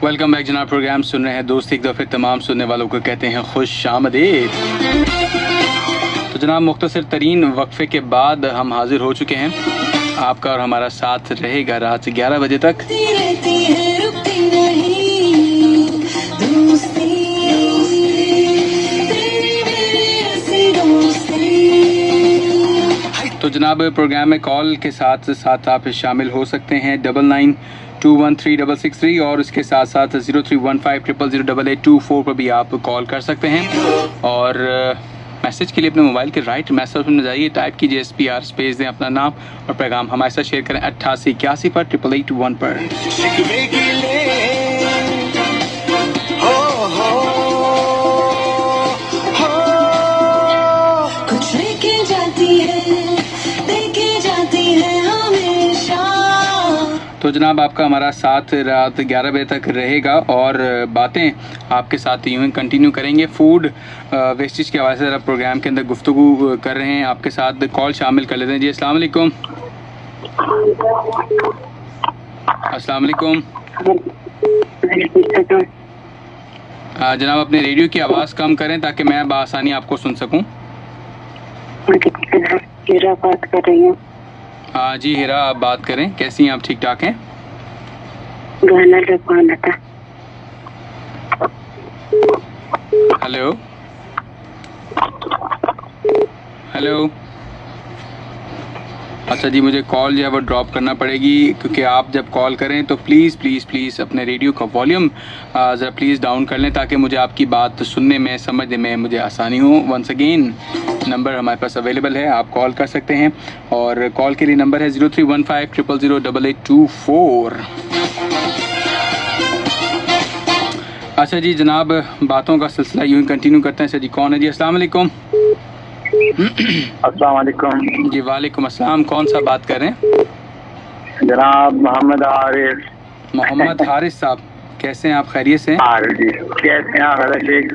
Welcome back जनाब। Programme सुन रहे हैं दोस्त, एक दफ़े तमाम सुनने वालों को कहते हैं खुश आमदीद। तो जनाब मुख्तसर तरीन वक्फे के बाद हम हाजिर हो चुके हैं। आपका और हमारा साथ रहेगा रात से 11 बजे तक। तो जनाब प्रोग्राम में कॉल के साथ साथ आप शामिल हो सकते हैं 99213663 और उसके साथ साथ 0315000824 पर भी आप कॉल कर सकते हैं। और मैसेज के लिए अपने मोबाइल के राइट मैसेज में जाइए, टाइप कीजिए SPR, स्पेस दें अपना नाम और पैगाम हमारे साथ शेयर करें 8881 पर 8881 पर। तो जनाब आपका हमारा साथ रात 11 बजे तक रहेगा और बातें आपके साथ यूँ ही कंटिन्यू करेंगे। फूड वेस्टेज के हवाले से ज़रा प्रोग्राम के अंदर गुफ्तगू कर रहे हैं। आपके साथ कॉल शामिल कर लेते हैं। जी अस्सलाम वालेकुम। अस्सलाम वालेकुम। जनाब अपने रेडियो की आवाज़ कम करें ताकि मैं बआसानी आपको सुन सकूं। हीरा बात कर रही हूँ। हाँ जी हीरा, आप बात करें। कैसी हैं आप? ठीक ठाक हैं? गाना लगवाना था। Hello hello. अच्छा जी, मुझे कॉल जो है वो ड्रॉप करना पड़ेगी क्योंकि आप जब कॉल करें तो प्लीज़ प्लीज़ प्लीज़ अपने रेडियो का वॉल्यूम ज़रा प्लीज़ डाउन कर लें ताकि मुझे आपकी बात सुनने में, समझने में मुझे आसानी हो। वंस अगेन नंबर हमारे पास अवेलेबल है, आप कॉल कर सकते हैं और कॉल के लिए नंबर है 0315000824। अच्छा जी जनाब, बातों का सिलसिला यूँ ही कंटिन्यू करते हैं। सर जी कौन है? जी अस्सलाम वालेकुम। अस्सलाम वालेकुम। जी वालेकुम अस्सलाम। कौन सा बात कर रहे हैं? जनाब मोहम्मद हारिस। मोहम्मद हारिस साहब, कैसे हैं आप? खैरियत से हैं? जी, कैसे हैं Sheikh?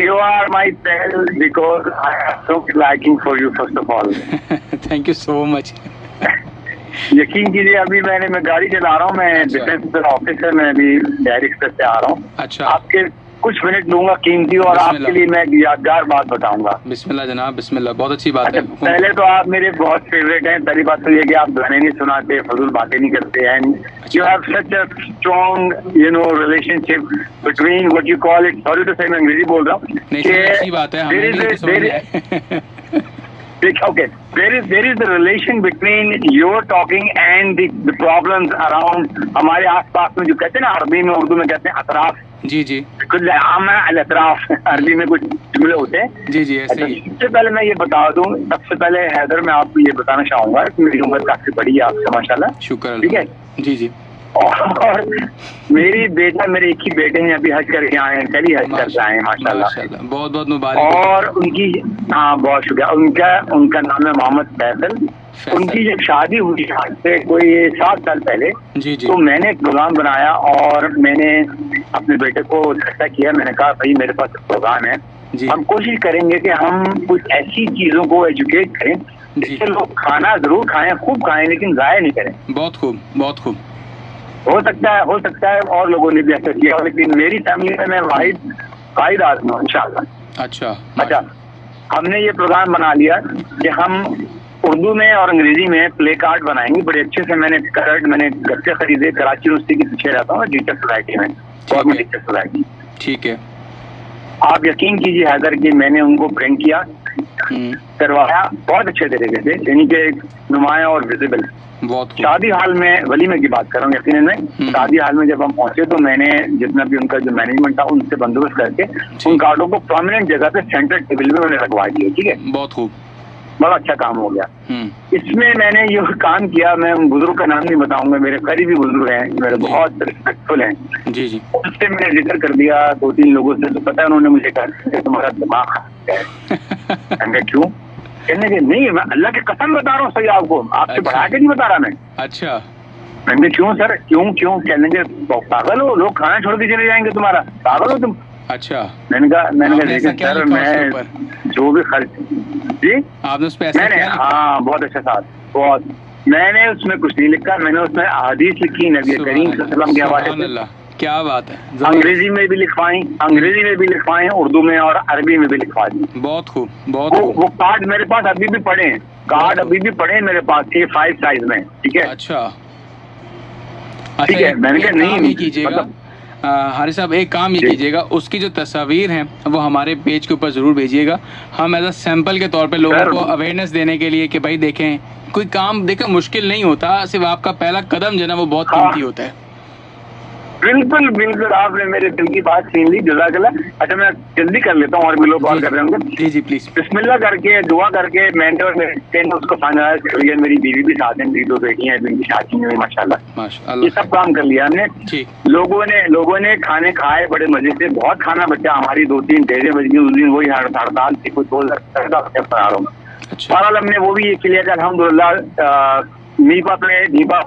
You are my pal because I have so much liking for you first of all. Thank you so much. यकीन कीजिए अभी मैं गाड़ी चला रहा हूँ, मैं डिफेंस ऑफिसर, मैं अभी डायरी एक्सप्रेस से आ रहा हूँ। अच्छा, आपके कुछ मिनट लूंगा कीमती और आपके लिए मैं यादगार बात बताऊंगा। बिस्मिल्लाह जनाब, बिस्मिल्लाह। बहुत अच्छी बात है। पहले तो आप मेरे बहुत फेवरेट हैं। पहली बात तो ये कि आप गाने नहीं सुनाते, फजूल बातें नहीं करते, and you have such a strong relationship between what you call it, sorry to say मैं अंग्रेजी बोल रहा हूँ। अच्छी बात है। Okay, there is the relation between your talking and the problems around हमारे आसपास में, जो कहते हैं ना अरबी में, उर्दू में कहते हैं अतराफ। जी जी, कुछ अतराफ अरबी में कुछ जुमले होते हैं। जी जी ऐसे ही। सबसे पहले मैं ये बता दूं, सबसे पहले हैदर मैं आपको ये बताना चाहूंगा कि मेरी उम्र काफी बड़ी है आपसे माशाल्लाह। शुक्र। ठीक है जी जी। और मेरे एक ही बेटे हैं, अभी हज करके आए हैं, कल ही हज करके आए हैं माशाल्लाह। बहुत बहुत मुबारक। और उनकी बहुत शुक्रिया। उनका नाम है मोहम्मद फैसल। उनकी जब शादी हुई आज से कोई 7 साल पहले, जी जी, तो मैंने एक प्रोग्राम बनाया और मैंने अपने बेटे को इकट्ठा किया। मैंने कहा भाई मेरे पास एक प्रोग्राम है, हम कोशिश करेंगे कि हम कुछ ऐसी चीजों को एजुकेट करें जिससे लोग खाना जरूर खाएं, खूब खाएं, लेकिन जाया नहीं करें। बहुत खूब, बहुत खूब। हो सकता है और लोगों ने भी ऐसा किया, लेकिन मेरी फैमिली में मैं वाहिद आदमी हूँ इंशाल्लाह। अच्छा, हमने ये प्रोग्राम बना लिया कि हम उर्दू में और अंग्रेजी में प्ले कार्ड बनाएंगे बड़े अच्छे से। मैंने घर से खरीदे, कराची यूनिवर्सिटी के पीछे रहता हूँ, टीचर सोसाइटी में, गवर्नमेंट टीचर सोसाइटी। ठीक है। आप यकीन कीजिए हैदर कि मैंने उनको प्रिंट किया, करवाया बहुत अच्छे तरीके से, यानी कि नुमाया और विजिबल। शादी हाल में, वलीमे की बात कर रहा हूँ यकीनन में, शादी हाल में जब हम पहुंचे तो मैंने जितना भी उनका जो मैनेजमेंट था उनसे बंदोबस्त करके उन कार्डों को प्रोमिनेंट जगह पे सेंटर टेबल में मैंने रखवा दिया। ठीक है, बहुत खूब, बड़ा अच्छा काम हो गया। इसमें मैंने ये काम किया, मैं बुजुर्ग का नाम नहीं बताऊंगा, मेरे करीबी बुजुर्ग हैं, मेरे बहुत रिस्पेक्टफुल हैं। जी जी, उससे मैंने जिक्र कर दिया 2-3 लोगों से, तो पता है उन्होंने मुझे कहा तुम्हारा दिमाग है। क्यों? कहने के नहीं, मैं अल्लाह की कसम बता रहा हूँ सही आपको, आपसे बढ़ा के नहीं बता रहा मैं। अच्छा, मैंने क्यों सर, क्यों? कहने के पागल हो, लोग खाना छोड़ के चले जाएंगे, तुम्हारा पागल हो तुम। अच्छा, मैंने कहा लेकिन सर मैं जो भी खर्च, जी आपने उस पे मैंने बहुत अच्छा साथ, मैंने उसमें कुछ नहीं लिखा, मैंने उसमें अहादीस लिखी नबी करीम सल्लल्लाहु अलैहि वसल्लम के हवाले से। क्या बात है, जबरदस्त। अंग्रेजी में भी लिखवाएं, उर्दू में और अरबी में भी लिखवा दें। बहुत खूब, बहुत वो खूब। वो कार्ड मेरे पास अभी भी पड़े हैं, कार्ड अभी भी पड़े हैं मेरे पास, A5 साइज में, ठीक है। अच्छा ठीक है, मैंने कहा काम ये नहीं कीजिएगा मतलब हारिस साहब, एक काम ये जी। कीजिएगा, उसकी जो तस्वीर हैं वो हमारे पेज के ऊपर ज़रूर भेजिएगा। हम एज अ सैंपल के तौर पे लोगों सर। को अवेयरनेस देने के लिए कि भाई देखें, कोई काम देखें मुश्किल नहीं होता, सिर्फ आपका पहला कदम जो है ना वो बहुत हाँ। कीमती होता है। बिल्कुल बिल्कुल, आपने मेरे दिल की बात छीन ली, जज़ाकल्लाह। अच्छा, मैं जल्दी कर लेता हूँ और भी लोग कॉल कर रहे होंगे। जी जी प्लीज़। बिस्मिल्लाह करके दुआ करके मैंने और मेरे ने उसको फाइनलाइज कर लिया। मेरी बीवी भी साथ है, मेरी 2 बेटियां हैं, इनकी शादी नहीं हुई माशाल्लाह। माशाअल्लाह। ये सब काम कर लिया हमने। ठीक। लोगों ने खाने खाए बड़े मजे से, बहुत खाना बचा। हमारी 2-3 डेढ़ बज गई उस दिन, वही हड़ताल थी, कुछ 2010 बना रहा हूँ। अच्छा बहरहाल हमने वो भी ये किया कि अल्हम्दुलिल्लाह नीपा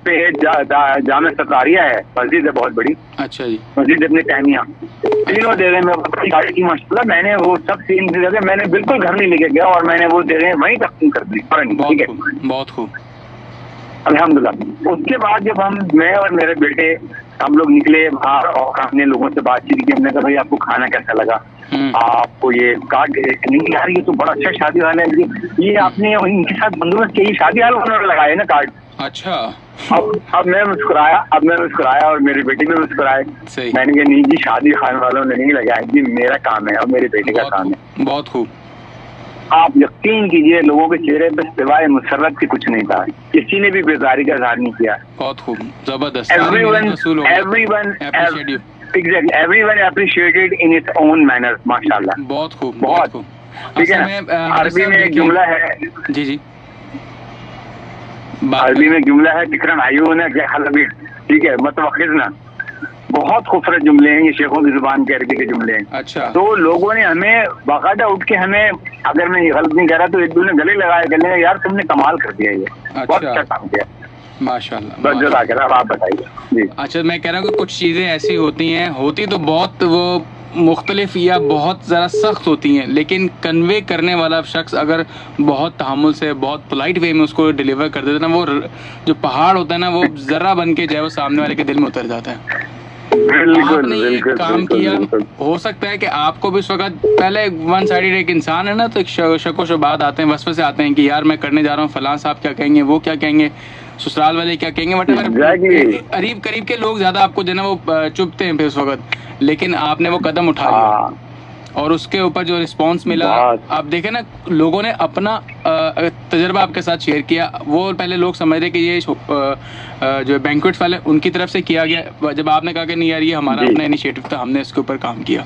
पे जामे सतारिया है, मस्जिद है बहुत बड़ी, अच्छा जी। मस्जिद अपने टहनिया तीनों जगह में अपनी गाड़ी की माशाल्लाह। मैंने वो सब सीन जगह मैंने बिल्कुल घर नहीं लेके गया और मैंने वो जगह वहीं तकसीम कर दी फौरन, ठीक बहुत है। खूब, बहुत खूब। अल्हम्दुलिल्लाह। उसके बाद जब मैं और मेरे बेटे हम लोग निकले बाहर और हमने लोगों से बातचीत की, हमने कहा भाई आपको खाना कैसा लगा, आपको ये कार्ड नहीं यार ये तो बड़ा अच्छा शादी हाल है, ये आपने इनके साथ बंदोबस्त किया, शादी हाल उन्होंने लगाए ना कार्ड। अच्छा अब मैं मुस्कुराया और मेरे बेटे भी मुस्कुराए। सही। मैंने कहा नहीं जी, शादी खाने वालों ने नहीं लगाया जी, मेरा काम है और मेरे बेटे का काम है। बहुत खूब। आप यकीन कीजिए, लोगों के चेहरे पे सिवाय मुसर्रत के कुछ नहीं था, किसी ने भी बेजारी का इजहार नहीं किया। बहुत खूब, जबरदस्त। Everyone appreciated in its own manner, माशाल्लाह। बहुत खूब, बहुत खूब। ठीक है असल ना। में, अरबी में एक जुमला है, जी जी अरबी में जुमला है, तिकरन आयूना के हलबी, ठीक है, मतवखिजना। बहुत खूबसूरत जुमले हैं ये, शेखों की जुबान के अरबी के जुमले हैं। अच्छा। तो लोगों ने हमें बाकायदा उठ के हमें, अगर मैं ये गलत नहीं कह रहा तो एक दूसरे गले लगाए, गले यार तुमने कमाल कर दिया, ये बहुत अच्छा काम किया माशाल्लाह। बस जज़ाकल्लाह। आप बताइए जी। अच्छा, मैं कह रहा हूँ कि कुछ चीज़ें ऐसी होती तो बहुत वो मुख्तलिफ या बहुत ज़रा सख्त होती हैं, लेकिन कन्वे करने वाला शख्स अगर बहुत तहम्मुल से, बहुत पोलाइट वे में उसको डिलीवर कर देता है ना, वो जो पहाड़ होता है ना, वो ज़रा बन के जो है वो सामने वाले के दिल में उतर जाता है। आपने ये काम किया, हो सकता है कि आपको भी इस वक्त पहले वन साइडेड एक इंसान है ना, तो एक शको शुबात आते हैं, वसवसे आते हैं कि यार मैं करने जा रहा हूँ, फलां साहब क्या कहेंगे, वो क्या कहेंगे, ससुराल वाले क्या कहेंगे, करीब करीब के लोग ज्यादा आपको जो है ना वो चुभते हैं फिर उस वक्त, लेकिन आपने वो कदम उठा लिया और उसके ऊपर जो रिस्पांस मिला, आप देखें ना, लोगों ने अपना तजर्बा आपके साथ शेयर किया। वो पहले लोग समझ रहे कि ये जो बैंक्वेट्स वाले उनकी तरफ से किया गया, जब आपने कहा कि नहीं यार ये हमारा अपना इनिशिएटिव था, हमने इसके ऊपर काम किया,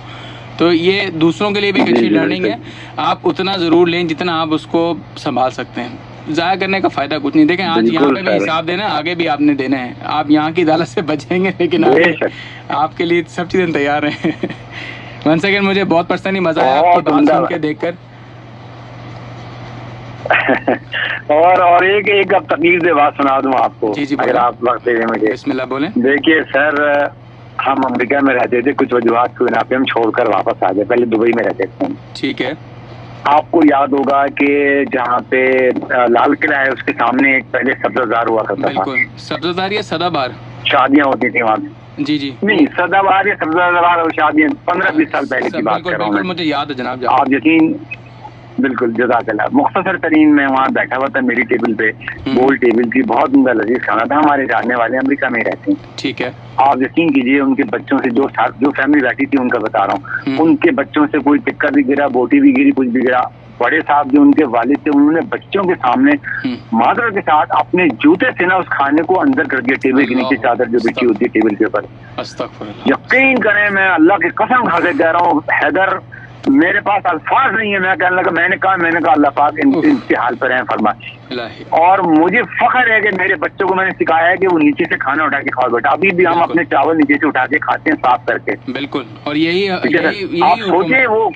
तो ये दूसरों के लिए भी एक अच्छी लर्निंग है। आप उतना ज़रूर लें जितना आप उसको संभाल सकते हैं, ज़ाया करने का फ़ायदा कुछ नहीं। देखें आज यहाँ पे भी हिसाब देना, आगे भी आपने देना है, आप यहाँ की अदालत से बचेंगे लेकिन आगे आपके लिए सब चीज़ें तैयार हैं। वन सेकेंड, मुझे बहुत पर्सनली मजा आया आपकी बात सुन के, देखकर। और एक अब तकलीफ से बात सुना दूं आपको, जी जी, अगर आप वक्त देंगे मुझे। बिस्मिल्लाह बोलें। देखिए सर, हम अमेरिका में रहते थे, कुछ वजूहात की वजह पे हम छोड़कर वापस आ गए, पहले दुबई में रहते थे। ठीक है। आपको याद होगा कि जहाँ पे लाल किला है उसके सामने एक पहले सब्जादार हुआ करता था। बिल्कुल, सब्जादार या सदाबार शादियाँ होती थी वहाँ। जी जी नहीं, सदाबहार या सब्जादार और शादियाँ 15-20 साल पहले की बात कर रहा हूँ मैं। मुझे याद है जनाब। आप यकीन, बिल्कुल जज़ाकल्लाह। मुख्तसर तरीन में वहाँ बैठा हुआ था मेरी टेबल पे, गोल टेबल की, बहुत उम्दा लजीज खाना था। हमारे जानने वाले अमेरिका में रहते हैं, ठीक है। आप यकीन कीजिए, उनके बच्चों से जो फैमिली बैठी थी उनका बता रहा हूँ, उनके बच्चों से कोई टिक्का भी गिरा, बोटी भी गिरी, कुछ भी गिरा। बड़े साहब जो उनके वालिद थे, उन्होंने बच्चों के सामने मादर के साथ अपने जूते से ना उस खाने को अंदर कर दिया, टेबल के नीचे चादर जो बिछी होती है टेबल के ऊपर। यकीन करें, मैं अल्लाह की कसम खा के कह रहा हूँ हैदर, मेरे पास अल्फाज नहीं है। मैं कहने लगा, मैंने कहा अल्लाह पाक इनके हाल पर है फरमाए। और मुझे फख्र है कि मेरे बच्चों को मैंने सिखाया है कि वो नीचे से खाना उठा के खाओ बेटा। अभी भी हम अपने चावल नीचे से उठा के खाते हैं, साफ करके। बिल्कुल, और यही आप सोचिए, वो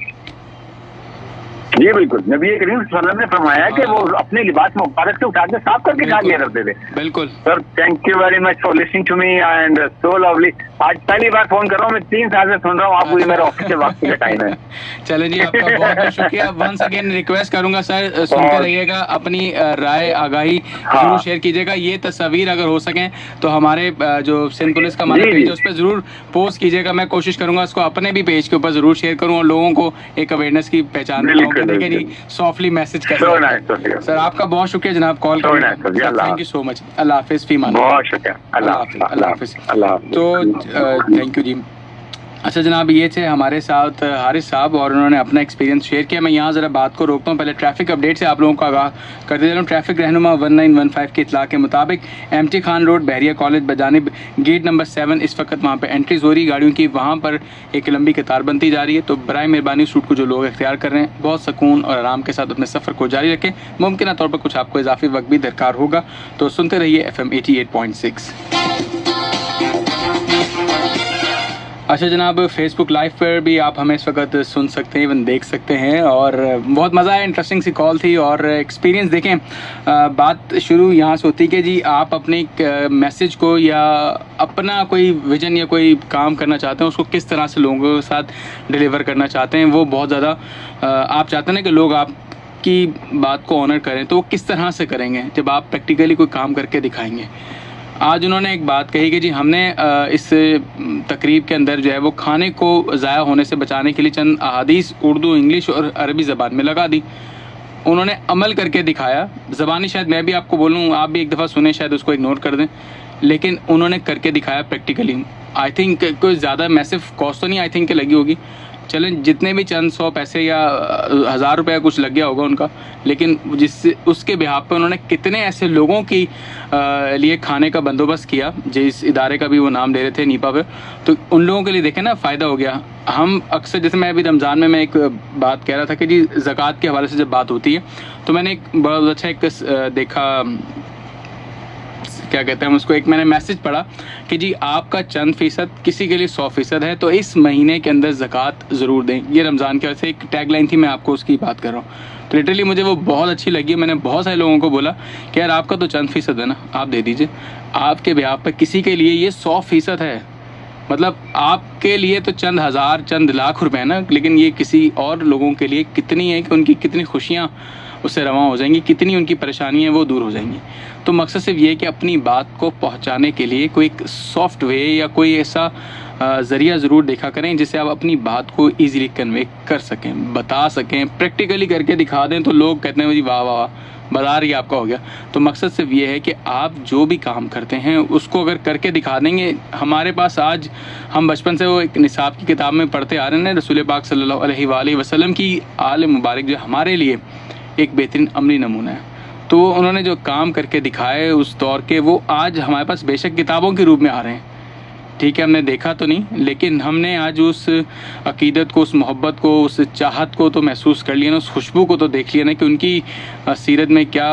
जी बिल्कुल, नबी करीम सल्लल्लाहु अलैहि वसल्लम ने फरमाया कि वो अपने लिबास मुबारक से उठा के साफ करके खा लिया करते थे। बिल्कुल sir, thank you very much for listening to me and so lovely. आज पहली बार फोन कर रहा हूँ, मैं 3 साल से सुन रहा हूँ आपको, ये मेरा ऑफिस से वापसी का टाइम है। चलें जी, आपका बहुत बहुत शुक्रिया। वंस अगेन रिक्वेस्ट करूंगा सर, सुनते रहिएगा, अपनी राय आगाही जरूर शेयर कीजिएगा। ये तस्वीर अगर हो सके तो हमारे जो सिंध पुलिस का हमारा पेज है उस पर जरूर पोस्ट कीजिएगा। मैं कोशिश करूंगा उसको अपने भी पेज के ऊपर जरूर शेयर करूँ और लोगों को एक अवेयरनेस की पहचान दिलाऊं, ठीक है जी, सॉफ्टली मैसेज कर सर। आपका बहुत शुक्रिया जनाब कॉल करने का, थैंक यू सो मच। अल्लाह हाफिज, फीमान, बहुत शुक्रिया, अल्लाह हाफिज। तो थैंक यू जी। अच्छा जनाब, ये थे हमारे साथ हारिस साहब और उन्होंने अपना एक्सपीरियंस शेयर किया। मैं यहाँ ज़रा बात को रोकता हूँ, पहले ट्रैफिक अपडेट से आप लोगों को आगाह कर दे रहा हूँ। ट्रैफिक रहनुमा 1915 की इतला के मुताबिक एमटी खान रोड बहरिया कॉलेज बजानिब गेट नंबर 7 इस वक्त वहाँ पर एंट्रीज हो रही गाड़ियों की, वहाँ पर एक लंबी कतार बनती जा रही है। तो बराए मेहरबानी इस रूट को जो लोग इख्तियार कर रहे हैं बहुत सुकून और आराम के साथ अपने सफ़र को जारी रखें। मुमकिन तौर पर कुछ आपको इजाफी वक्त भी दरकार होगा, तो सुनते रहिए FM 88.6। अच्छा जनाब, फेसबुक लाइव पर भी आप हमें इस वक्त सुन सकते हैं, इवन देख सकते हैं, और बहुत मज़ा आया, इंटरेस्टिंग सी कॉल थी और एक्सपीरियंस देखें। बात शुरू यहाँ से होती है कि जी आप अपने मैसेज को या अपना कोई विजन या कोई काम करना चाहते हैं, उसको किस तरह से लोगों के साथ डिलीवर करना चाहते हैं। वो बहुत ज़्यादा आप चाहते हैं ना कि लोग आपकी बात को ऑनर करें, तो वो किस तरह से करेंगे जब आप प्रैक्टिकली कोई काम करके दिखाएंगे। आज उन्होंने एक बात कही कि जी हमने इस तकरीब के अंदर जो है वो खाने को ज़ाया होने से बचाने के लिए चंद अहादीस उर्दू, इंग्लिश और अरबी ज़बान में लगा दी। उन्होंने अमल करके दिखाया। ज़बानी शायद मैं भी आपको बोलूँ, आप भी एक दफ़ा सुने, शायद उसको इग्नोर कर दें, लेकिन उन्होंने करके दिखाया प्रैक्टिकली। आई थिंक कोई ज़्यादा मैसिव कॉस्ट तो नहीं आई थिंक लगी होगी, चलें जितने भी चंद 100 पैसे या 1000 रुपये कुछ लग गया होगा उनका, लेकिन जिससे उसके बिहाफ पे उन्होंने कितने ऐसे लोगों की लिए खाने का बंदोबस्त किया, जिस इदारे का भी वो नाम ले रहे थे नीपा पे, तो उन लोगों के लिए देखें ना फ़ायदा हो गया। हम अक्सर, जैसे मैं अभी रमज़ान में मैं एक बात कह रहा था कि जी ज़कात के हवाले से जब बात होती है तो मैंने एक बहुत अच्छा एक देखा, क्या कहते हैं उसको, एक मैंने मैसेज पढ़ा कि जी आपका चंद फ़ीसद किसी के लिए 100% है, तो इस महीने के अंदर ज़कात ज़रूर दें। ये रमज़ान के वजह से एक टैगलाइन थी, मैं आपको उसकी बात कर रहा हूँ। तो लिटरली मुझे वो बहुत अच्छी लगी। मैंने बहुत सारे लोगों को बोला कि यार आपका तो चंद फ़ीसद है ना, आप दे दीजिए। आपके ब्याह पर किसी के लिए ये 100% है, मतलब आपके लिए तो चंद हज़ार चंद लाख रुपए है ना, लेकिन ये किसी और लोगों के लिए कितनी है कि उनकी कितनी खुशियाँ उससे रवां हो जाएंगी, कितनी उनकी परेशानियाँ वो दूर हो जाएंगी। तो मकसद सिर्फ ये कि अपनी बात को पहुंचाने के लिए कोई एक सॉफ्ट वे या कोई ऐसा ज़रिया ज़रूर देखा करें जिससे आप अपनी बात को ईज़िली कन्वे कर सकें, बता सकें, प्रैक्टिकली करके दिखा दें तो लोग कहते हैं जी वाह वाह वाह, बाजार ही आपका हो गया। तो मकसद सिर्फ ये है कि आप जो भी काम करते हैं उसको अगर करके दिखा देंगे। हमारे पास आज हम बचपन से वो एक निसाब की किताब में पढ़ते आ रहे हैं, रसूल पाक सल्लल्लाहु अलैहि वसल्लम की आल मुबारक जो हमारे लिए एक बेहतरीन अमली नमूना है। तो उन्होंने जो काम करके दिखाए उस दौर के, वो आज हमारे पास बेशक किताबों के रूप में आ रहे हैं, ठीक है, हमने देखा तो नहीं, लेकिन हमने आज उस अकीदत को, उस मोहब्बत को, उस चाहत को तो महसूस कर लिया ना, उस खुशबू को तो देख लिया ना कि उनकी सीरत में क्या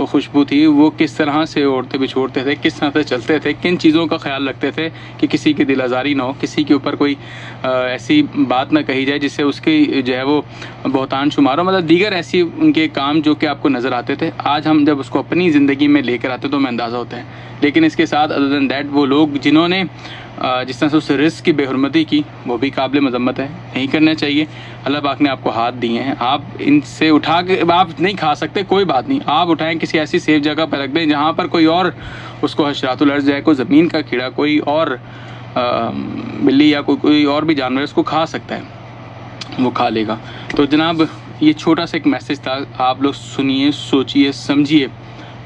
खुशबू थी। वो किस तरह से ओढ़ते बिछोड़ते थे, किस तरह से चलते थे, किन चीज़ों का ख्याल रखते थे कि किसी की दिल आज़ारी ना हो, किसी के ऊपर कोई ऐसी बात ना कही जाए जिससे उसकी जो है वो बहुतान शुमार हो, मतलब दीगर ऐसी उनके काम जो कि आपको नज़र आते थे। आज हम जब उसको अपनी ज़िंदगी में लेकर आते तो हमें अंदाज़ा होता है। लेकिन इसके साथ अदर दैन दैट वो लोग जिन्होंने जिस तरह से उस रिस्क की बेहुरमती की, वो भी काबिल मजम्मत है, नहीं करना चाहिए। अल्लाह पाक ने आपको हाथ दिए हैं, आप इनसे उठा के आप नहीं खा सकते, कोई बात नहीं, आप उठाएं किसी ऐसी सेफ जगह पर रख दें जहाँ पर कोई और उसको हशरातुल अर्ज़ जाए, कोई ज़मीन का कीड़ा, कोई और बिल्ली या कोई और भी जानवर उसको खा सकता है, वो खा लेगा। तो जनाब ये छोटा सा एक मैसेज था, आप लोग सुनिए, सोचिए, समझिए,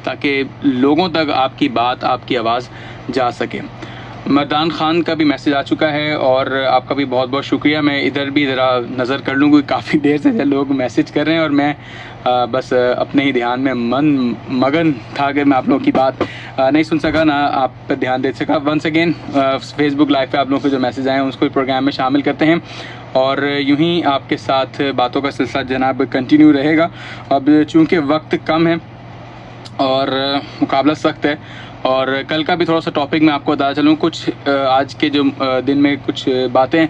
ताकि लोगों तक आपकी बात, आपकी आवाज़ जा सके। मर्दान ख़ान का भी मैसेज आ चुका है और आपका भी बहुत बहुत शुक्रिया। मैं इधर भी ज़रा नज़र कर लूँ, क्योंकि काफ़ी देर से लोग मैसेज कर रहे हैं और मैं बस अपने ही ध्यान में मगन था कि मैं आप लोगों की बात नहीं सुन सका, ना आप पर ध्यान दे सका। वंस अगेन फेसबुक लाइव पे आप लोगों के जो मैसेज आए हैं उसको प्रोग्राम में शामिल करते हैं और यूं ही आपके साथ बातों का सिलसिला जनाब कंटिन्यू रहेगा। अब चूँकि वक्त कम है और मुकाबला सख्त है, और कल का भी थोड़ा सा टॉपिक मैं आपको बताता चलूँ। कुछ आज के जो दिन में कुछ बातें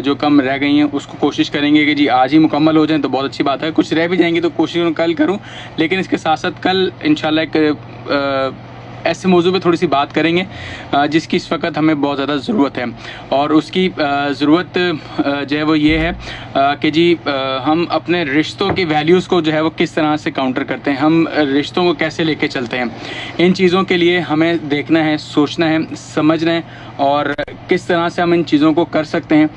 जो कम रह गई हैं उसको कोशिश करेंगे कि जी आज ही मुकम्मल हो जाएं तो बहुत अच्छी बात है। कुछ रह भी जाएंगी तो कोशिश कल करूँ, लेकिन इसके साथ साथ कल इंशाल्लाह एक ऐसे मौजू पे थोड़ी सी बात करेंगे जिसकी इस वक्त हमें बहुत ज़्यादा ज़रूरत है। और उसकी ज़रूरत जो है वो ये है कि जी हम अपने रिश्तों की वैल्यूज़ को जो है वो किस तरह से काउंटर करते हैं, हम रिश्तों को कैसे लेके चलते हैं। इन चीज़ों के लिए हमें देखना है, सोचना है, समझना है और किस तरह से हम इन चीज़ों को कर सकते हैं।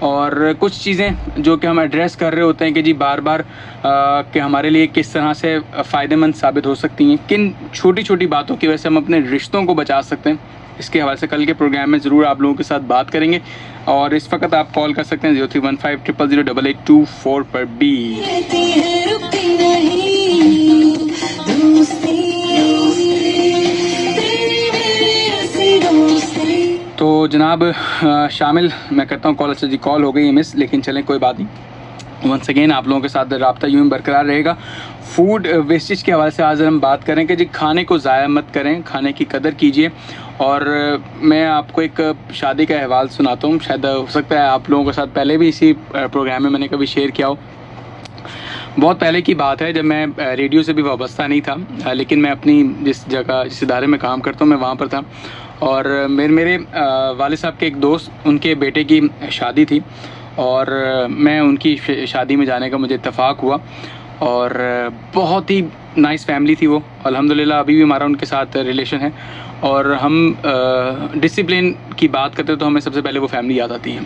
और कुछ चीज़ें जो कि हम एड्रेस कर रहे होते हैं कि जी बार बार कि हमारे लिए किस तरह से फ़ायदेमंद साबित हो सकती हैं, किन छोटी छोटी बातों की वजह से हम अपने रिश्तों को बचा सकते हैं, इसके हवाले से कल के प्रोग्राम में ज़रूर आप लोगों के साथ बात करेंगे। और इस वक्त आप कॉल कर सकते हैं 0315000884 पर भी। तो जनाब शामिल मैं करता हूँ कॉल। अच्छा जी कॉल हो गई है मिस, लेकिन चलें कोई बात नहीं। वंस अगेन आप लोगों के साथ रब्ता यूँ बरकरार रहेगा। फूड वेस्टेज के हवाले से आज हम बात करें कि जी खाने को ज़ाया मत करें, खाने की कदर कीजिए। और मैं आपको एक शादी का अहवाल सुनाता हूँ, शायद हो सकता है आप लोगों के साथ पहले भी इसी प्रोग्राम में मैंने कभी शेयर किया हो। बहुत पहले की बात है जब मैं रेडियो से भी वाबस्ता नहीं था, लेकिन मैं अपनी जिस जगह जिस इदारे में काम करता हूँ मैं वहाँ पर था। और मेरे वालिद साहब के एक दोस्त, उनके बेटे की शादी थी और मैं उनकी शादी में जाने का मुझे इत्तेफाक हुआ। और बहुत ही नाइस फैमिली थी वो, अल्हम्दुलिल्लाह अभी भी हमारा उनके साथ रिलेशन है। और हम डिसिप्लिन की बात करते तो हमें सबसे पहले वो फैमिली याद आती है।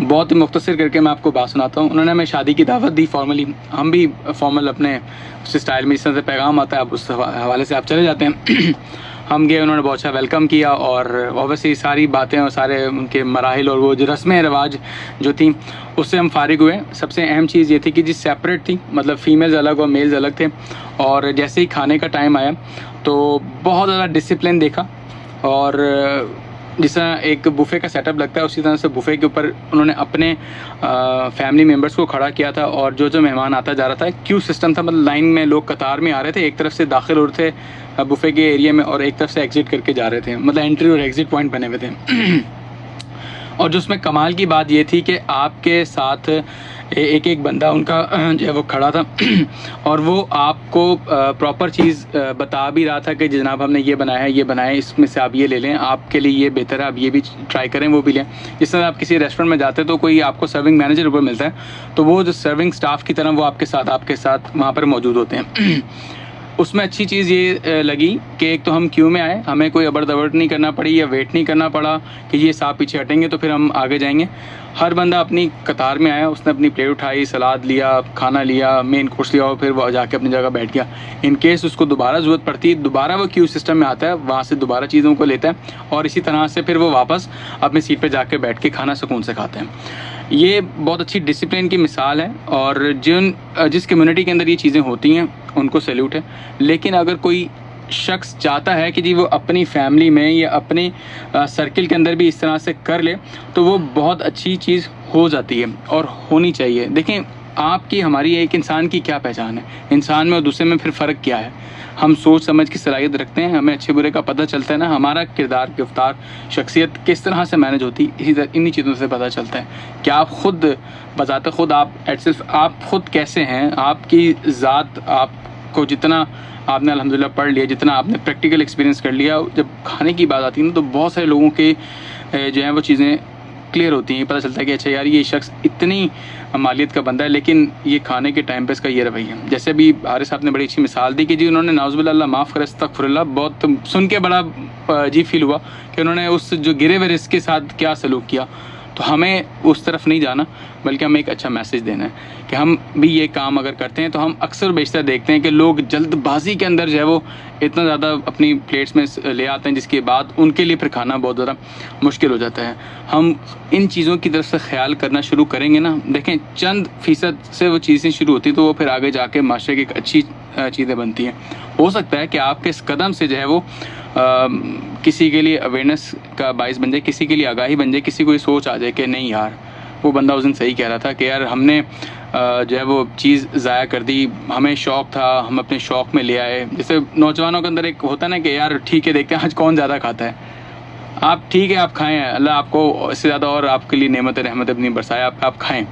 बहुत ही मुख्तसर करके मैं आपको बात सुनाता हूँ। उन्होंने हमें शादी की दावत दी फॉर्मली, हम भी फॉर्मल अपने उस स्टाइल में, जिस तरह से पैगाम आता है आप उस हवाले से आप चले जाते हैं। हम गए, उन्होंने बहुत अच्छा वेलकम किया और ऑब्वियसली सारी बातें और सारे उनके मराहिल और वो जो रस्में रिवाज जो थी उससे हम फारिग हुए। सबसे अहम चीज़ ये थी कि जी सेपरेट थी, मतलब फ़ीमेल्स अलग और मेल्स अलग थे। और जैसे ही खाने का टाइम आया तो बहुत ज़्यादा डिसिप्लिन देखा। और जिस तरह एक बुफ़े का सेटअप लगता है उसी तरह से बुफ़े के ऊपर उन्होंने अपने फैमिली मेम्बर्स को खड़ा किया था। और जो मेहमान आता जा रहा था, क्यू सिस्टम था, मतलब लाइन में लोग कतार में आ रहे थे, एक तरफ से दाखिल हो रहे थे बुफ़े के एरिया में और एक तरफ से एग्ज़िट करके जा रहे थे, मतलब एंट्री और एग्ज़िट पॉइंट बने हुए थे। और जो उसमें कमाल की बात ये थी कि आपके साथ एक बंदा उनका जो है वो खड़ा था और वो आपको प्रॉपर चीज़ बता भी रहा था कि जनाब हमने ये बनाया है, ये बनाया है, इसमें से आप ये ले लें, आपके लिए ये बेहतर है, आप ये भी ट्राई करें, वो भी लें। जिस तरह आप किसी रेस्टोरेंट में जाते हैं तो कोई आपको सर्विंग मैनेजर ऊपर मिलता है, तो वो जो सर्विंग स्टाफ की तरह वो आपके साथ वहाँ पर मौजूद होते हैं। उसमें अच्छी चीज़ ये लगी कि एक तो हम क्यू में आए, हमें कोई अबड़ दबड़ नहीं करना पड़ी या वेट नहीं करना पड़ा कि ये साहब पीछे हटेंगे तो फिर हम आगे जाएंगे। हर बंदा अपनी कतार में आया, उसने अपनी प्लेट उठाई, सलाद लिया, खाना लिया, मेन कोर्स लिया और फिर वो जाके अपनी जगह बैठ गया। इन केस उसको दोबारा ज़रूरत पड़ती है, दोबारा वो क्यू सिस्टम में आता है, वहाँ से दोबारा चीज़ों को लेता है और इसी तरह से फिर वो वापस अपनी सीट पर जाके बैठ के खाना सुकून से खाते हैं। ये बहुत अच्छी डिसिप्लिन की मिसाल है और जिस कम्युनिटी के अंदर ये चीज़ें होती हैं उनको सैल्यूट है। लेकिन अगर कोई शख्स चाहता है कि जी वो अपनी फैमिली में या अपने सर्किल के अंदर भी इस तरह से कर ले तो वो बहुत अच्छी चीज़ हो जाती है और होनी चाहिए। देखें आपकी हमारी एक इंसान की क्या पहचान है, इंसान में और दूसरे में फिर फ़र्क क्या है। हम सोच समझ की सलाहियत रखते हैं, हमें अच्छे बुरे का पता चलता है ना, हमारा किरदार, गिरफ्तार, शख्सियत किस तरह से मैनेज होती है, इसी तरह इन्हीं चीज़ों से पता चलता है कि आप खुद बजाते खुद आप सिर्फ आप खुद कैसे हैं, आपकी ज़ात, आपको जितना आपने अल्हम्दुलिल्लाह पढ़ लिया, जितना आपने प्रैक्टिकल एक्सपीरियंस कर लिया, जब खाने की बात आती है ना तो बहुत सारे लोगों के जो है वो चीज़ें क्लियर होती हैं। पता चलता है कि अच्छा यार ये शख्स इतनी मालियत का बंदा है लेकिन ये खाने के टाइम पे इसका ये रवैया है। जैसे अभी हारिस साहब ने बड़ी अच्छी मिसाल दी कि जी उन्होंने नाउज़ुबिल्लाह माफ़ करे, अस्तग़फिरुल्लाह, बहुत सुन के बड़ा अजीब फील हुआ कि उन्होंने उस जो गिरे हुए रिस्क के साथ क्या सलूक किया। तो हमें उस तरफ नहीं जाना बल्कि हमें एक अच्छा मैसेज देना है कि हम भी ये काम अगर करते हैं तो हम अक्सर बेशतर देखते हैं कि लोग जल्दबाजी के अंदर जो है वो इतना ज़्यादा अपनी प्लेट्स में ले आते हैं जिसके बाद उनके लिए फिर खाना बहुत ज़्यादा मुश्किल हो जाता है। हम इन चीज़ों की तरफ से ख्याल करना शुरू करेंगे ना, देखें चंद फ़ीसद से वो चीज़ें शुरू होती तो वो फिर आगे जाके माशरे की एक अच्छी चीज़ें बनती हैं। हो सकता है कि आपके इस कदम से जो है वो किसी के लिए अवेयरनेस का बाइस बन जाए, किसी के लिए आगाही बन जाए, किसी को ये सोच आ जाए कि नहीं यार वो बंदा उस दिन सही कह रहा था कि यार हमने जो है वो चीज़ ज़ाया कर दी। हमें शौक़ था, हम अपने शौक़ में ले आए। जैसे नौजवानों के अंदर एक होता है ना कि यार ठीक है देखते हैं आज कौन ज़्यादा खाता है। आप ठीक है आप खाएं, अल्लाह आपको इससे ज़्यादा और आपके लिए नेमत रहमत अपनी बरसाए, आप खाएं,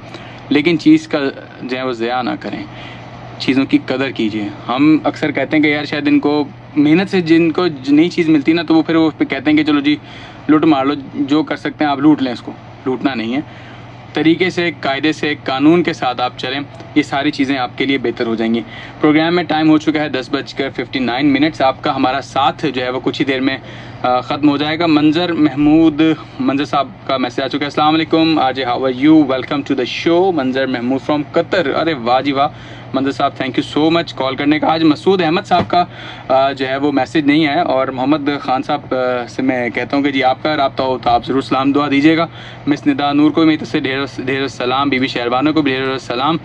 लेकिन चीज़ का जो है वो ज़िया ना करें, चीज़ों की कदर कीजिए। हम अक्सर कहते हैं कि यार शायद इनको मेहनत से जिनको नई चीज़ मिलती ना तो वो फिर वो कहते हैं कि चलो जी लूट मार लो, जो कर सकते हैं आप लूट लें, इसको लूटना नहीं है। तरीके से, कायदे से, कानून के साथ आप चलें, ये सारी चीज़ें आपके लिए बेहतर हो जाएंगी। प्रोग्राम में टाइम हो चुका है 10:59। आपका हमारा साथ जो है वो कुछ ही देर में ख़त्म हो जाएगा। मंजर साहब का मैसेज आ चुका है। अस्सलाम वालेकुम RJ, how are you, welcome to the show. Manzar Mahmood from Qatar. अरे वाह जी वाह मंजर साहब, thank you so much call करने का। आज मसूद अहमद साहब का जो है वो मैसेज नहीं आया, और मोहम्मद ख़ान साहब से मैं कहता हूँ कि जी आपका रब्ता हो तो आप ज़रूर सलाम दुआ दीजिएगा। मिस निदा नूर को मेरी तरफ से ढेर सलाम, बीबी शहरबानो को भी ढेर सलाम,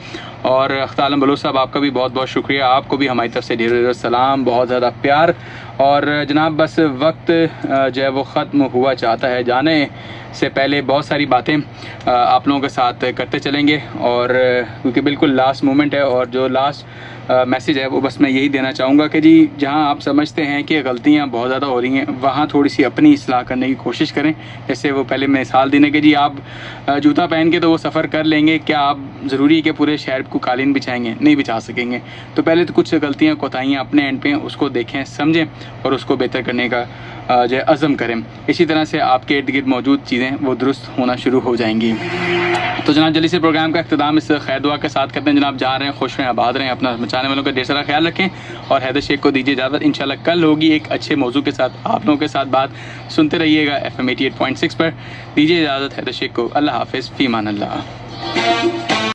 और अख्तर आलम बलोच साहब आपका भी बहुत बहुत शुक्रिया, आपको भी हमारी तरफ से ढेर सलाम, बहुत ज़्यादा प्यार। और जनाब बस वक्त जो है वो ख़त्म हुआ चाहता है, जाने से पहले बहुत सारी बातें आप लोगों के साथ करते चलेंगे, और क्योंकि बिल्कुल लास्ट मोमेंट है, और जो लास्ट मैसेज है वो बस मैं यही देना चाहूँगा कि जी जहाँ आप समझते हैं कि गलतियाँ बहुत ज़्यादा हो रही हैं वहाँ थोड़ी सी अपनी इस्लाह करने की कोशिश करें। जैसे वो पहले मिसाल देने के जी आप जूता पहन के तो वो सफ़र कर लेंगे, क्या आप ज़रूरी है कि पूरे शहर को कालीन बिछाएंगे? नहीं बिछा सकेंगे। तो पहले तो कुछ गलतियाँ कोताहियाँ अपने एंड पे उसको देखें, समझें, और उसको बेहतर करने का जो अज़म करें। इसी तरह से आपके इर्द गिर्द मौजूद चीज़ें वो दुरुस्त होना शुरू हो जाएंगी। तो जनाब जल्दी से प्रोग्राम का इख्तिताम इस खैर दुआ के साथ करते हैं। जनाब जा रहे हैं, खुश रहें, आबाद रहें, अपना बचाने वालों का ढेर सारा ख्याल रखें, और हैदर शेख को दीजिए इजाज़त। इंशाल्लाह कल होगी एक अच्छे मौजू के साथ, आप लोगों के साथ बात सुनते रहिएगा FM 88.6 पर। दीजिए इजाज़त हैदर शेख को। अल्लाह हाफ़िज़, फ़ी अमान अल्लाह।